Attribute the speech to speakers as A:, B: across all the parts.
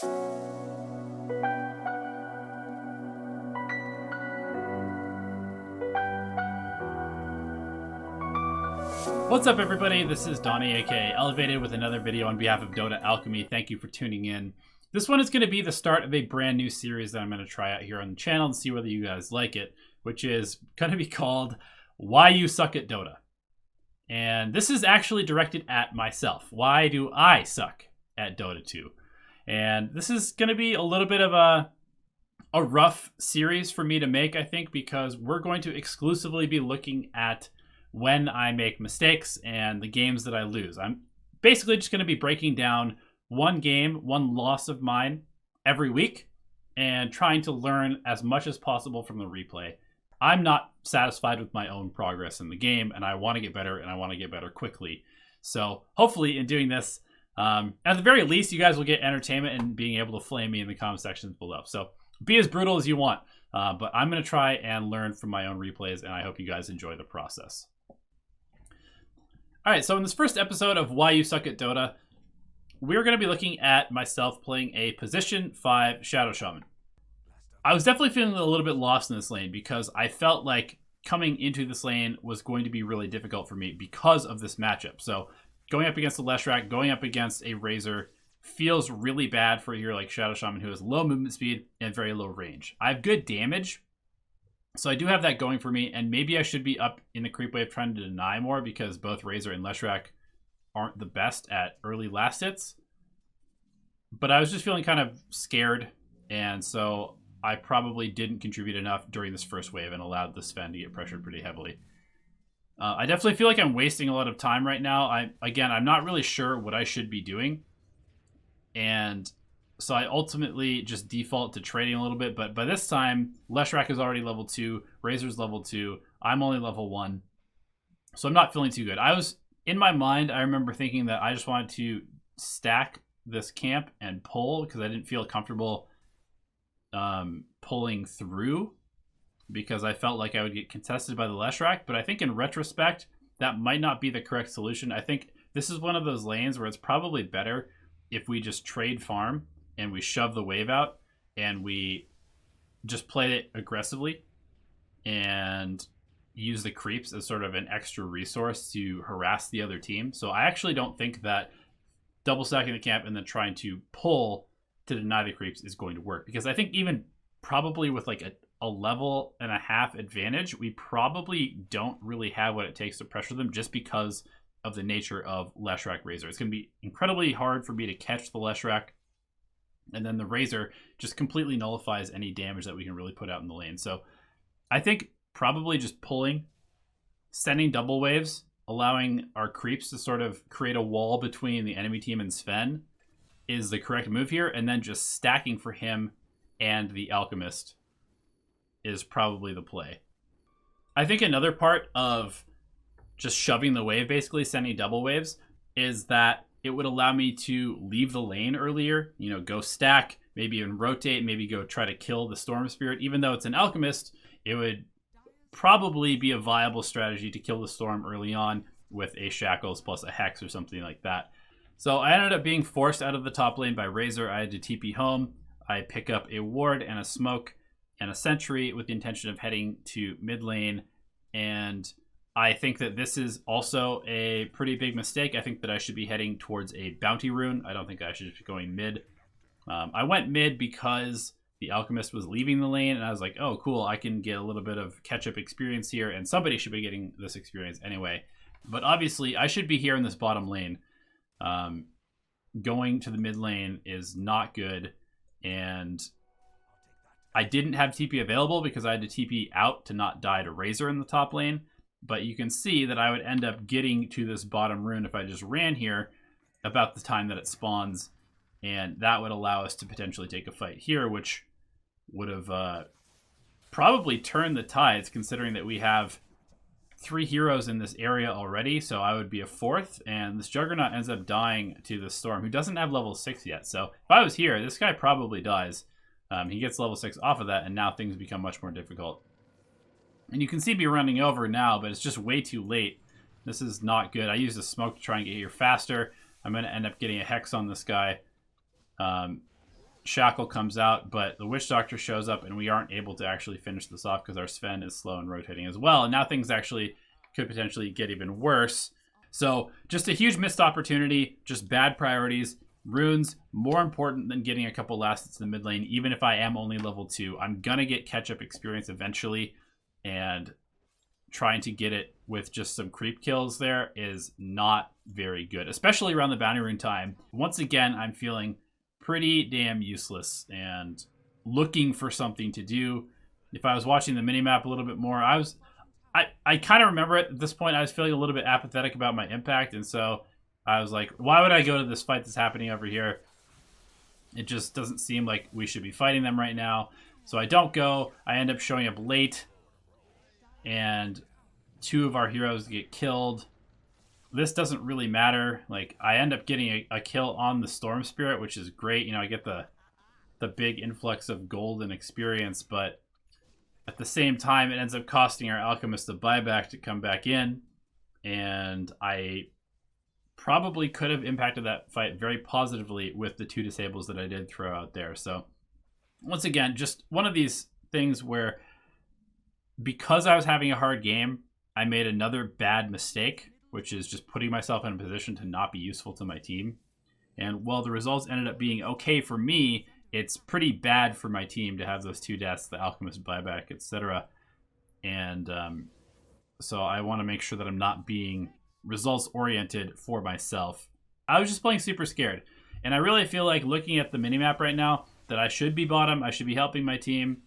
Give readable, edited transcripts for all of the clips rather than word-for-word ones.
A: What's up, everybody? This is Donnie, aka Elevated, with another video on behalf of Dota Alchemy. Thank you for tuning in. This one is going to be the start of a brand new series that I'm going to try out here on the channel and see whether you guys like it, which is going to be called Why You Suck at Dota. And this is actually directed at myself. Why do I suck at Dota 2? And this is going to be a little bit of a rough series for me to make, I think, because we're going to exclusively be looking at when I make mistakes and the games that I lose. I'm basically just going to be breaking down one game, one loss of mine every week and trying to learn as much as possible from the replay. I'm not satisfied with my own progress in the game, and I want to get better, and I want to get better quickly. So hopefully in doing this, at the very least, you guys will get entertainment and being able to flame me in the comment sections below. So be as brutal as you want, but I'm going to try and learn from my own replays, and I hope you guys enjoy the process. All right, so in this first episode of Why You Suck at Dota, we're going to be looking at myself playing a position 5 Shadow Shaman. I was definitely feeling a little bit lost in this lane because I felt like coming into this lane was going to be really difficult for me because of this matchup. So going up against a Leshrac, going up against a Razor feels really bad for a hero like Shadow Shaman who has low movement speed and very low range. I have good damage, so I do have that going for me, and maybe I should be up in the creep wave trying to deny more because both Razor and Leshrac aren't the best at early last hits. But I was just feeling kind of scared, and so I probably didn't contribute enough during this first wave and allowed the Sven to get pressured pretty heavily. I definitely feel like I'm wasting a lot of time right now. I'm not really sure what I should be doing, and so I ultimately just default to trading a little bit. But by this time, Leshrac is already level 2. Razor's level 2. I'm only level 1. So I'm not feeling too good. In my mind, I remember thinking that I just wanted to stack this camp and pull because I didn't feel comfortable pulling through because I felt like I would get contested by the Leshrac. But I think in retrospect, that might not be the correct solution. I think this is one of those lanes where it's probably better if we just trade farm and we shove the wave out and we just play it aggressively and use the creeps as sort of an extra resource to harass the other team. So I actually don't think that double stacking the camp and then trying to pull to deny the creeps is going to work, because I think even probably with like a level and a half advantage, we probably don't really have what it takes to pressure them just because of the nature of Leshrac Razor. It's going to be incredibly hard for me to catch the Leshrac, and then the Razor just completely nullifies any damage that we can really put out in the lane. So I think probably just pulling, sending double waves, allowing our creeps to sort of create a wall between the enemy team and Sven is the correct move here. And then just stacking for him and the Alchemist is probably the play. I think another part of just shoving the wave, basically sending double waves, is that it would allow me to leave the lane earlier, go stack, maybe even rotate, maybe go try to kill the Storm Spirit. Even though it's an Alchemist, it would probably be a viable strategy to kill the Storm early on with a Shackles plus a Hex or something like that. So I ended up being forced out of the top lane by Razor. I had to TP home. I pick up a ward and a smoke and a sentry with the intention of heading to mid lane, and I think that this is also a pretty big mistake. I think that I should be heading towards a bounty rune. I don't think I should be going mid. I went mid because the Alchemist was leaving the lane, and I was like, oh, cool, I can get a little bit of catch-up experience here, and somebody should be getting this experience anyway. But obviously, I should be here in this bottom lane. Going to the mid lane is not good, and I didn't have TP available because I had to TP out to not die to Razor in the top lane. But you can see that I would end up getting to this bottom rune if I just ran here about the time that it spawns. And that would allow us to potentially take a fight here, which would have probably turned the tides, considering that we have 3 heroes in this area already. So I would be a 4th, and this Juggernaut ends up dying to the Storm, who doesn't have level 6 yet. So if I was here, this guy probably dies. He gets level 6 off of that, and now things become much more difficult. And you can see me running over now, but it's just way too late. This is not good. I used a smoke to try and get here faster. I'm going to end up getting a Hex on this guy. Shackle comes out, but the Witch Doctor shows up, and we aren't able to actually finish this off because our Sven is slow and rotating as well. And now things actually could potentially get even worse. So just a huge missed opportunity, just bad priorities. Runes, more important than getting a couple last hits in the mid lane. Even if I am only level 2, I'm going to get catch-up experience eventually. And trying to get it with just some creep kills there is not very good, especially around the bounty rune time. Once again, I'm feeling pretty damn useless and looking for something to do. If I was watching the minimap a little bit more, I kind of remember at this point I was feeling a little bit apathetic about my impact, and so I was like, why would I go to this fight that's happening over here? It just doesn't seem like we should be fighting them right now. So I don't go. I end up showing up late, and 2 of our heroes get killed. This doesn't really matter. Like, I end up getting a kill on the Storm Spirit, which is great. You know, I get the big influx of gold and experience, but at the same time, it ends up costing our Alchemist a buyback to come back in, and I probably could have impacted that fight very positively with the 2 disables that I did throw out there. So, once again, just one of these things where, because I was having a hard game, I made another bad mistake, which is just putting myself in a position to not be useful to my team. And while the results ended up being okay for me, it's pretty bad for my team to have those 2 deaths, the Alchemist buyback, etc. And so I want to make sure that I'm not being results-oriented for myself. I was just playing super scared. And I really feel like, looking at the minimap right now, that I should be bottom. I should be helping my team.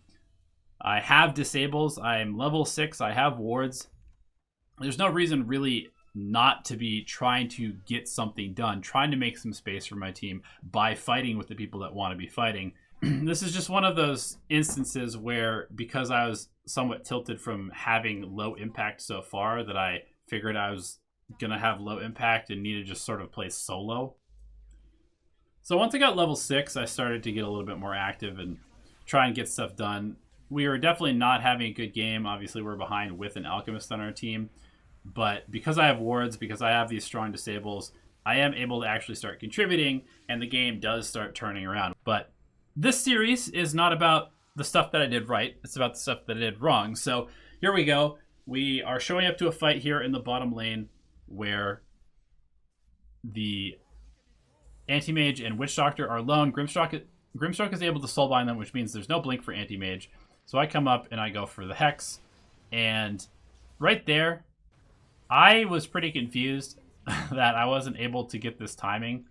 A: I have disables. I'm level 6. I have wards. There's no reason really not to be trying to get something done, trying to make some space for my team by fighting with the people that want to be fighting. This is just one of those instances where, because I was somewhat tilted from having low impact so far, that I figured I was going to have low impact and need to just sort of play solo. So once I got level 6, I started to get a little bit more active and try and get stuff done. We were definitely not having a good game. Obviously, we're behind with an Alchemist on our team. But because I have wards, because I have these strong disables, I am able to actually start contributing, and the game does start turning around. But this series is not about the stuff that I did right. It's about the stuff that I did wrong. So here we go. We are showing up to a fight here in the bottom lane where the Anti-Mage and Witch Doctor are alone. Grimstroke is able to soulbind them, which means there's no blink for Anti-Mage. So I come up and I go for the Hex. And right there, I was pretty confused that I wasn't able to get this timing.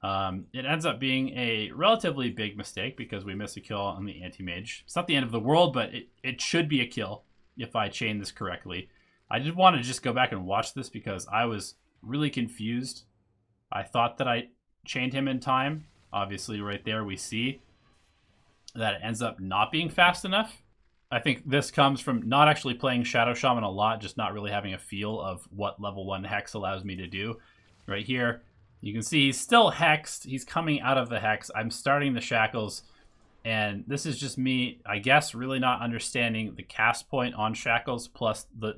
A: It ends up being a relatively big mistake because we miss a kill on the Anti-Mage. It's not the end of the world, but it should be a kill if I chain this correctly. I did want to just go back and watch this because I was really confused. I thought that I chained him in time. Obviously, right there we see that it ends up not being fast enough. I think this comes from not actually playing Shadow Shaman a lot, just not really having a feel of what level 1 Hex allows me to do. Right here, you can see he's still hexed. He's coming out of the Hex. I'm starting the Shackles, and this is just me, I guess, really not understanding the cast point on Shackles plus the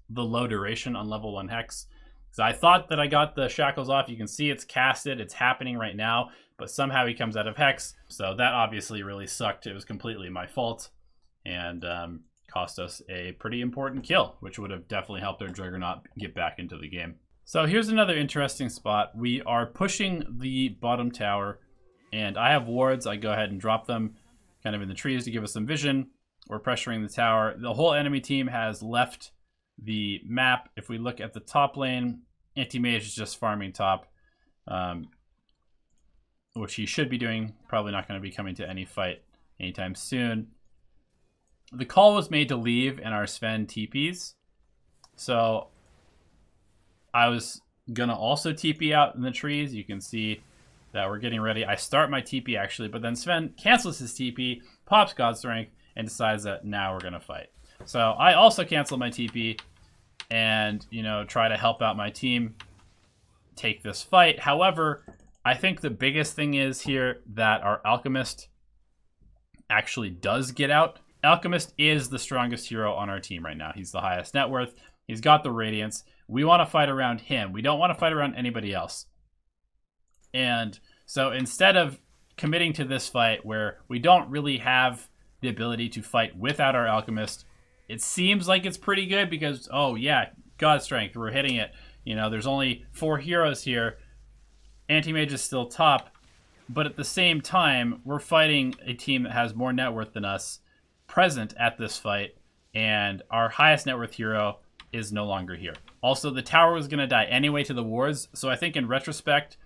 A: low duration on level 1 Hex. So I thought that I got the Shackles off. You can see it's casted. It's happening right now, but somehow he comes out of Hex. So that obviously really sucked. It was completely my fault. And cost us a pretty important kill, which would have definitely helped our Juggernaut get back into the game. So here's another interesting spot. We are pushing the bottom tower, and I have wards. I go ahead and drop them kind of in the trees to give us some vision. We're pressuring the tower. The whole enemy team has left the map. If we look at the top lane, Anti-Mage is just farming top, which he should be doing. Probably not going to be coming to any fight anytime soon. The call was made to leave, and our Sven TPs. So I was going to also TP out in the trees. You can see that we're getting ready. I start my TP, actually, but then Sven cancels his TP, pops God's Strength, and decides that now we're going to fight. So I also cancel my TP and, you know, try to help out my team take this fight. However, I think the biggest thing is here that our Alchemist actually does get out. Alchemist is the strongest hero on our team right now. He's the highest net worth. He's got the Radiance. We want to fight around him. We don't want to fight around anybody else. And so instead of committing to this fight where we don't really have the ability to fight without our Alchemist. It seems like it's pretty good because, oh yeah, God Strength, we're hitting it. You know, there's only 4 heroes here. Anti-Mage is still top. But at the same time, we're fighting a team that has more net worth than us present at this fight. And our highest net worth hero is no longer here. Also, the tower was going to die anyway to the wards. So I think in retrospect,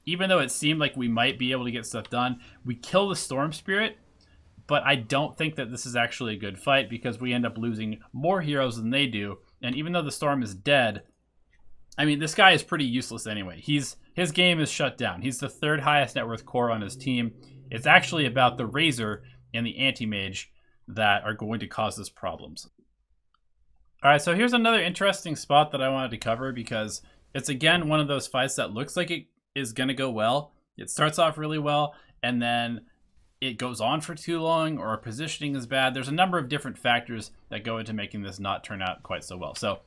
A: even though it seemed like we might be able to get stuff done, we kill the Storm Spirit. But I don't think that this is actually a good fight because we end up losing more heroes than they do. And even though the Storm is dead, I mean, this guy is pretty useless anyway. His game is shut down. He's the 3rd highest net worth core on his team. It's actually about the Razor and the Anti-Mage that are going to cause us problems. All right, so here's another interesting spot that I wanted to cover because it's, again, one of those fights that looks like it is going to go well. It starts off really well, and then it goes on for too long, or our positioning is bad. There's a number of different factors that go into making this not turn out quite so well. So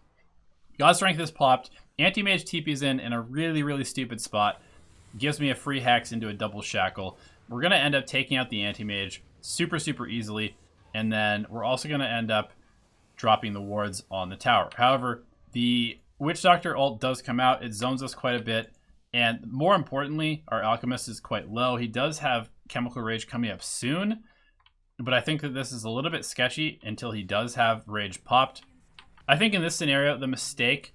A: God Strength is popped. Anti-Mage TP's in a really, really stupid spot. Gives me a free hex into a double shackle. We're going to end up taking out the Anti-Mage super, super easily. And then we're also going to end up dropping the wards on the tower. However, the Witch Doctor ult does come out. It zones us quite a bit. And more importantly, our Alchemist is quite low. He does have Chemical Rage coming up soon. But I think that this is a little bit sketchy until he does have Rage popped. I think in this scenario, the mistake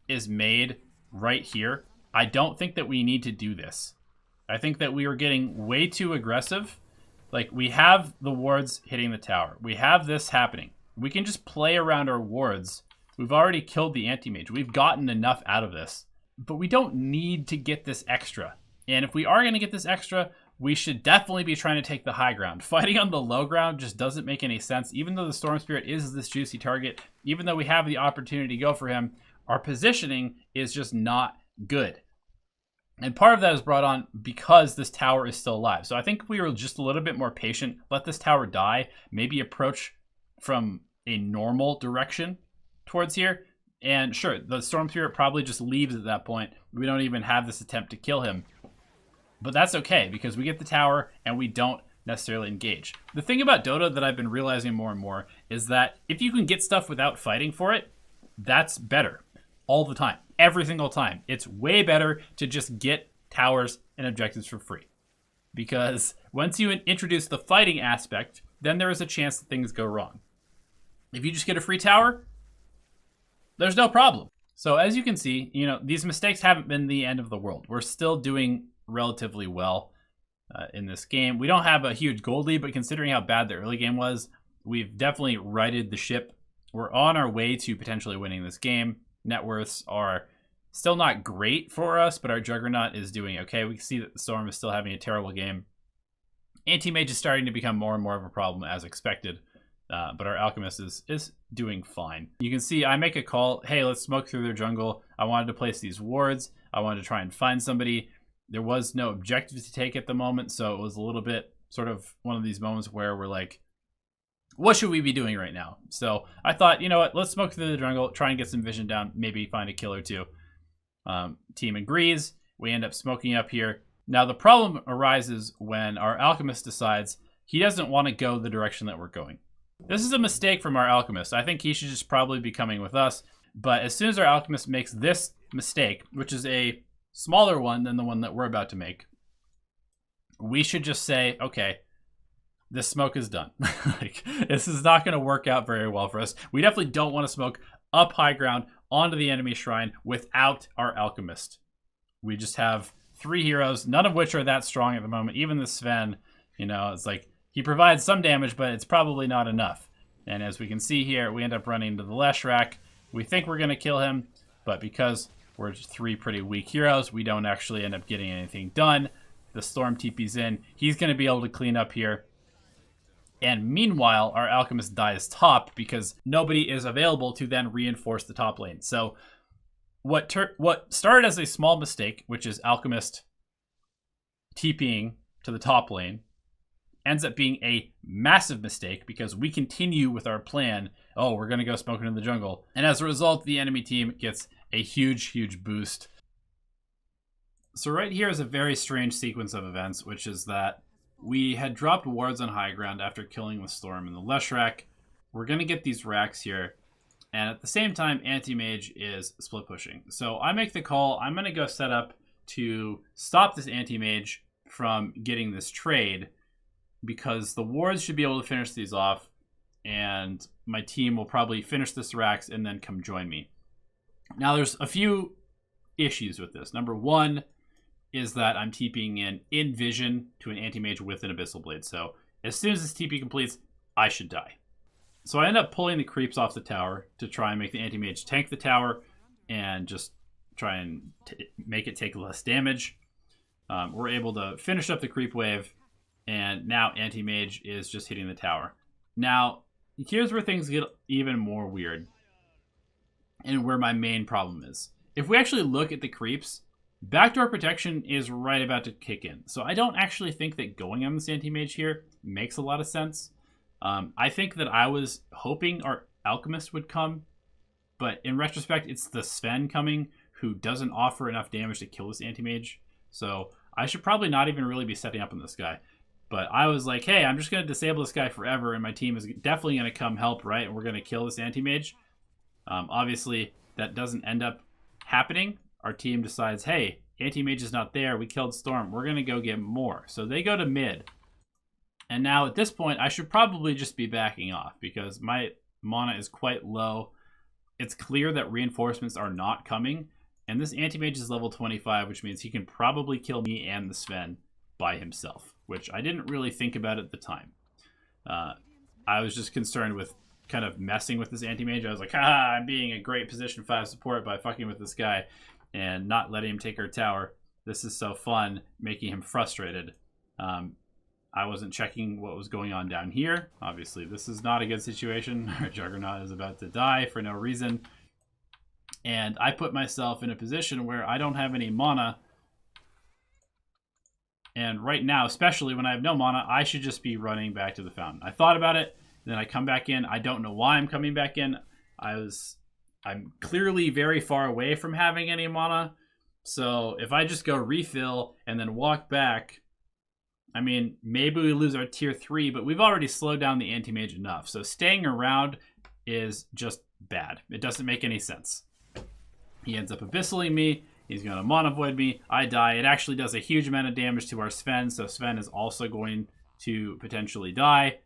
A: is made right here. I don't think that we need to do this. I think that we are getting way too aggressive. Like, we have the wards hitting the tower. We have this happening. We can just play around our wards. We've already killed the Anti-Mage. We've gotten enough out of this. But we don't need to get this extra. And if we are going to get this extra, we should definitely be trying to take the high ground. Fighting on the low ground just doesn't make any sense. Even though the Storm Spirit is this juicy target, even though we have the opportunity to go for him, our positioning is just not good. And part of that is brought on because this tower is still alive. So I think we were just a little bit more patient. Let this tower die. Maybe approach from a normal direction towards here. And sure, the Storm Spirit probably just leaves at that point. We don't even have this attempt to kill him. But that's okay because we get the tower and we don't necessarily engage. The thing about Dota that I've been realizing more and more is that if you can get stuff without fighting for it, that's better. All the time. Every single time. It's way better to just get towers and objectives for free. Because once you introduce the fighting aspect, then there is a chance that things go wrong. If you just get a free tower, there's no problem. So as you can see, you know, these mistakes haven't been the end of the world. We're still doing relatively well in this game. We don't have a huge gold lead, but considering how bad the early game was, we've definitely righted the ship. We're on our way to potentially winning this game. Net worths are still not great for us, but our Juggernaut is doing okay. We can see that the Storm is still having a terrible game. Anti-Mage is starting to become more and more of a problem as expected, but our Alchemist is doing fine. You can see I make a call, hey, let's smoke through their jungle. I wanted to place these wards. I wanted to try and find somebody. There was no objective to take at the moment, so it was a little bit sort of one of these moments where we're like, what should we be doing right now? So I thought, you know what, let's smoke through the jungle, try and get some vision down, maybe find a kill or two. Team agrees. We end up smoking up here. Now the problem arises when our Alchemist decides he doesn't want to go the direction that we're going. This is a mistake from our Alchemist. I think he should just probably be coming with us. But as soon as our Alchemist makes this mistake, which is a smaller one than the one that we're about to make, we should just say, okay, this smoke is done. Like, this is not going to work out very well for us. We definitely don't want to smoke up high ground onto the enemy shrine without our Alchemist. We just have 3 heroes, none of which are that strong at the moment. Even the Sven, you know, it's like he provides some damage, but it's probably not enough. And as we can see here, we end up running into the Leshrac. We think we're going to kill him, but because we're just 3 pretty weak heroes, we don't actually end up getting anything done. The Storm TP's in. He's going to be able to clean up here. And meanwhile, our Alchemist dies top because nobody is available to then reinforce the top lane. So what started as a small mistake, which is Alchemist TPing to the top lane, ends up being a massive mistake because we continue with our plan. Oh, we're going to go smoke into the jungle. And as a result, the enemy team gets a huge, huge boost. So right here is a very strange sequence of events, which is that we had dropped wards on high ground after killing the Storm and the Leshrac. We're going to get these racks here. And at the same time, Anti-Mage is split pushing. So I make the call. I'm going to go set up to stop this Anti-Mage from getting this trade, because the wards should be able to finish these off, and my team will probably finish this racks and then come join me. Now, there's a few issues with this. Number one is that I'm TPing in vision to an Anti-Mage with an Abyssal Blade. So as soon as this TP completes, I should die. So I end up pulling the creeps off the tower to try and make the Anti-Mage tank the tower and just try and make it take less damage. We're able to finish up the creep wave, and now Anti-Mage is just hitting the tower. Now, here's where things get even more weird, and where my main problem is. If we actually look at the creeps, backdoor protection is right about to kick in. So I don't actually think that going on this Anti-Mage here makes a lot of sense. I think that I was hoping our Alchemist would come, but in retrospect, it's the Sven coming, who doesn't offer enough damage to kill this Anti-Mage. So I should probably not even really be setting up on this guy. But I was like, hey, I'm just going to disable this guy forever, and my team is definitely going to come help, right? And we're going to kill this Anti-Mage. Obviously, that doesn't end up happening. Our team decides, hey, Anti-Mage is not there. We killed Storm. We're going to go get more. So they go to mid. And now at this point, I should probably just be backing off, because my mana is quite low. It's clear that reinforcements are not coming. And this Anti-Mage is level 25, which means he can probably kill me and the Sven by himself, which I didn't really think about at the time. I was just concerned with kind of messing with this Anti-Mage. I was like, I'm being a great position 5 support by fucking with this guy and not letting him take our tower. This is so fun, making him frustrated. I wasn't checking what was going on down here. Obviously, this is not a good situation. Our Juggernaut is about to die for no reason. And I put myself in a position where I don't have any mana. And right now, especially when I have no mana, I should just be running back to the fountain. I thought about it, then I come back in. I don't know why I'm coming back in. I'm clearly very far away from having any mana. So if I just go refill and then walk back, I mean, maybe we lose our tier 3, but we've already slowed down the Anti-Mage enough. So staying around is just bad. It doesn't make any sense. He ends up abyssaling me. He's going to Mana Void me. I die. It actually does a huge amount of damage to our Sven, so Sven is also going to potentially die.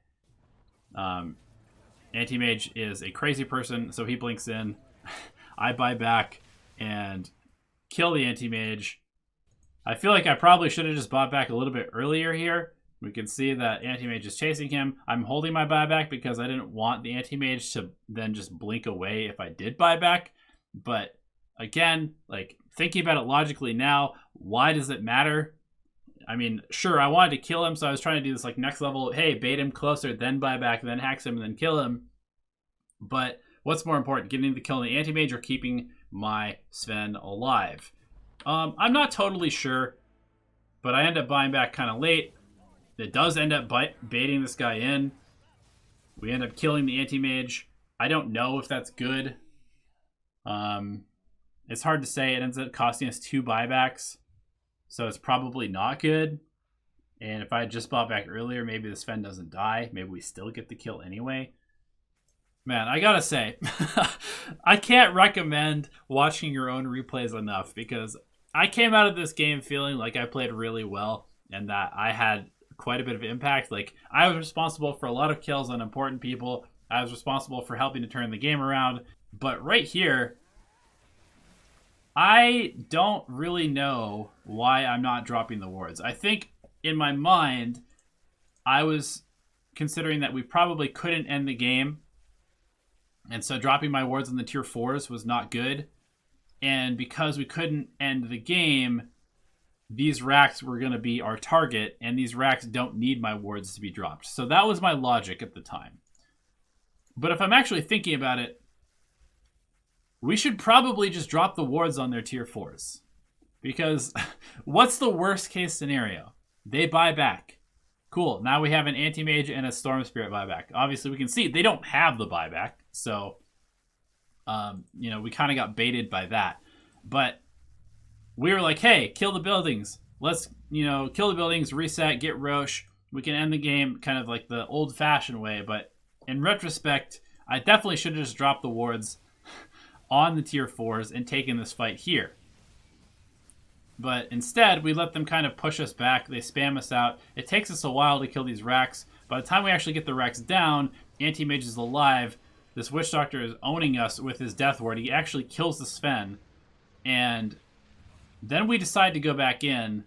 A: Anti-Mage is a crazy person, so he blinks in. I buy back and kill the Anti-Mage. I feel like I probably should have just bought back a little bit earlier here. We can see that Anti-Mage is chasing him. I'm holding my buyback because I didn't want the Anti-Mage to then just blink away if I did buy back. But again, like, thinking about it logically now, why does it matter? I mean, sure, I wanted to kill him, so I was trying to do this like next level, hey, bait him closer, then buy back, then hacks him, and then kill him. But what's more important, getting the kill on the Anti-Mage or keeping my Sven alive? I'm not totally sure, but I end up buying back kind of late. It does end up baiting this guy in. We end up killing the Anti-Mage. I don't know if that's good. It's hard to say. It ends up costing us 2 buybacks, so it's probably not good. And if I had just bought back earlier, maybe the Sven doesn't die. Maybe we still get the kill anyway. Man, I gotta say, I can't recommend watching your own replays enough, because I came out of this game feeling like I played really well and that I had quite a bit of impact. Like, I was responsible for a lot of kills on important people. I was responsible for helping to turn the game around. But right here, I don't really know why I'm not dropping the wards. I think in my mind, I was considering that we probably couldn't end the game. And so dropping my wards on the tier 4s was not good. And because we couldn't end the game, these racks were going to be our target, and these racks don't need my wards to be dropped. So that was my logic at the time. But if I'm actually thinking about it, we should probably just drop the wards on their tier 4s. Because what's the worst case scenario? They buy back. Cool, now we have an Anti-Mage and a Storm Spirit buyback. Obviously, we can see they don't have the buyback, so we kind of got baited by that. But we were like, hey, kill the buildings. Let's, kill the buildings, reset, get Roche. We can end the game kind of like the old-fashioned way. But in retrospect, I definitely should have just dropped the wards on the tier 4s and taken this fight here. But instead, we let them kind of push us back. They spam us out. It takes us a while to kill these Racks. By the time we actually get the Racks down, Anti-Mage is alive. This Witch Doctor is owning us with his Death Ward. He actually kills the Sven. And then we decide to go back in.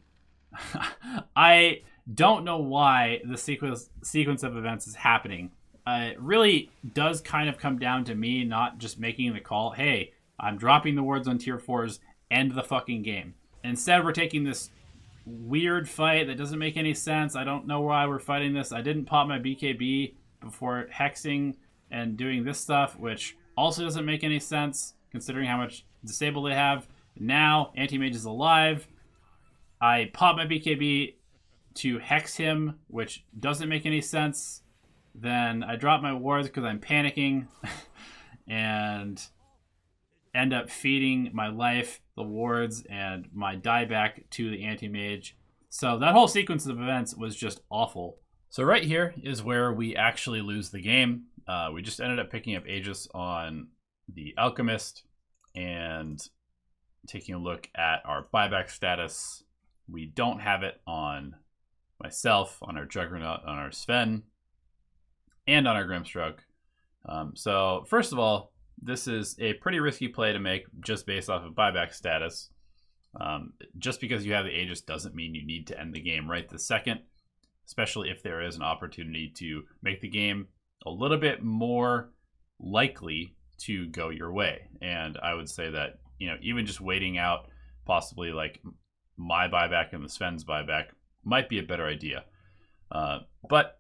A: I don't know why the sequence of events is happening. It really does kind of come down to me not just making the call, hey, I'm dropping the wards on tier 4s, end the fucking game. Instead, we're taking this weird fight that doesn't make any sense. I don't know why we're fighting this. I didn't pop my BKB before hexing and doing this stuff, which also doesn't make any sense considering how much disable they have. Now, Anti-Mage is alive. I pop my BKB to hex him, which doesn't make any sense. Then I drop my wards because I'm panicking and end up feeding my life, the wards, and my dieback to the Anti-Mage. So that whole sequence of events was just awful. So right here is where we actually lose the game. We just ended up picking up Aegis on the Alchemist and taking a look at our buyback status. We don't have it on myself, on our Juggernaut, on our Sven, and on our Grimstroke. So first of all, this is a pretty risky play to make just based off of buyback status. Just because you have the Aegis doesn't mean you need to end the game right this second, especially if there is an opportunity to make the game a little bit more likely to go your way. And I would say that, even just waiting out possibly like my buyback and the Sven's buyback might be a better idea. But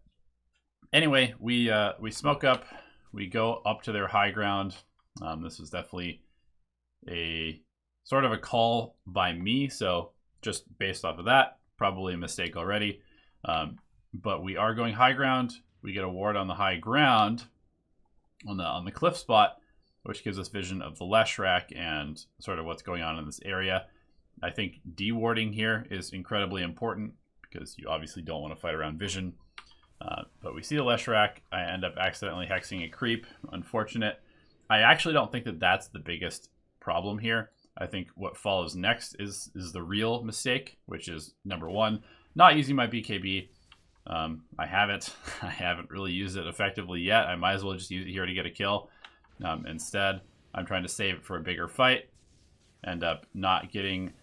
A: anyway, we smoke up. We go up to their high ground. This was definitely a sort of a call by me. So just based off of that, probably a mistake already. But we are going high ground. We get a ward on the high ground on the cliff spot, which gives us vision of the Leshrac and sort of what's going on in this area. I think dewarding here is incredibly important because you obviously don't want to fight around vision. But we see the Leshrac. I end up accidentally hexing a creep. Unfortunate. I actually don't think that that's the biggest problem here. I think what follows next is the real mistake, which is number one, not using my BKB. I haven't really used it effectively yet. I might as well just use it here to get a kill. Instead, I'm trying to save it for a bigger fight. End up not getting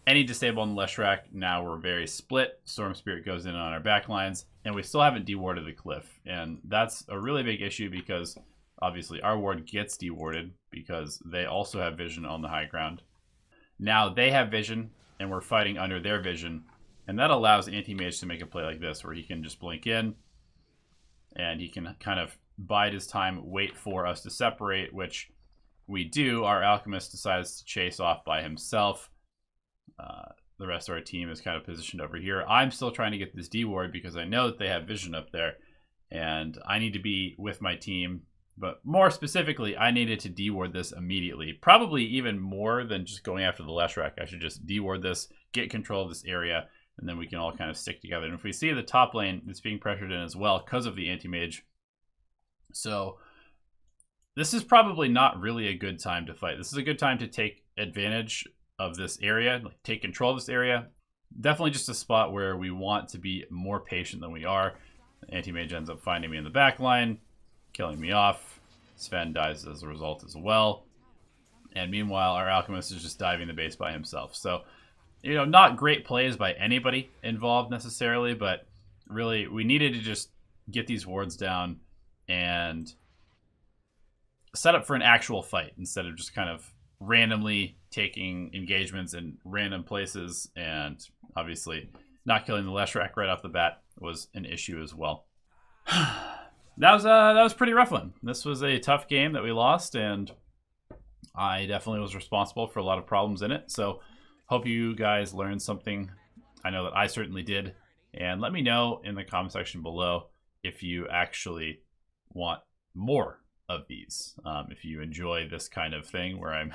A: any disable on the Leshrac. Now we're very split. Storm Spirit goes in on our backlines, and we still haven't dewarded the cliff. And that's a really big issue because obviously our ward gets dewarded because they also have vision on the high ground. Now they have vision, and we're fighting under their vision. And that allows Anti-Mage to make a play like this where he can just blink in and he can kind of bide his time, wait for us to separate, which we do. Our Alchemist decides to chase off by himself. The rest of our team is kind of positioned over here. I'm still trying to get this D-ward because I know that they have vision up there and I need to be with my team. But more specifically, I needed to D-ward this immediately. Probably even more than just going after the Leshrac. I should just D-ward this, get control of this area, and then we can all kind of stick together. And if we see the top lane, it's being pressured in as well because of the Anti-Mage. So this is probably not really a good time to fight. This is a good time to take advantage of this area, like take control of this area. Definitely just a spot where we want to be more patient than we are. Anti-Mage ends up finding me in the back line, killing me off. Sven dies as a result as well. And meanwhile, our Alchemist is just diving the base by himself. So, not great plays by anybody involved necessarily, but really we needed to just get these wards down and set up for an actual fight instead of just kind of randomly taking engagements in random places. And obviously not killing the Leshrac right off the bat was an issue as well. That was a pretty rough one. This was a tough game that we lost, and I definitely was responsible for a lot of problems in it. So hope you guys learned something. I know that I certainly did. And let me know in the comment section below if you actually want more of these. If you enjoy this kind of thing where I'm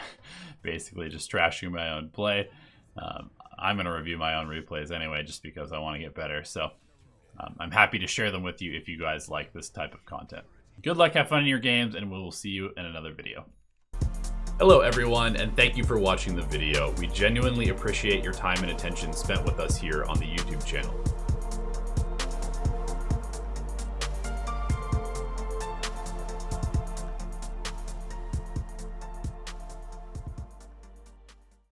A: basically just trashing my own play. I'm going to review my own replays anyway, just because I want to get better. So I'm happy to share them with you if you guys like this type of content. Good luck, have fun in your games, and we will see you in another video. Hello everyone, and thank you for watching the video. We genuinely appreciate your time and attention spent with us here on the YouTube channel.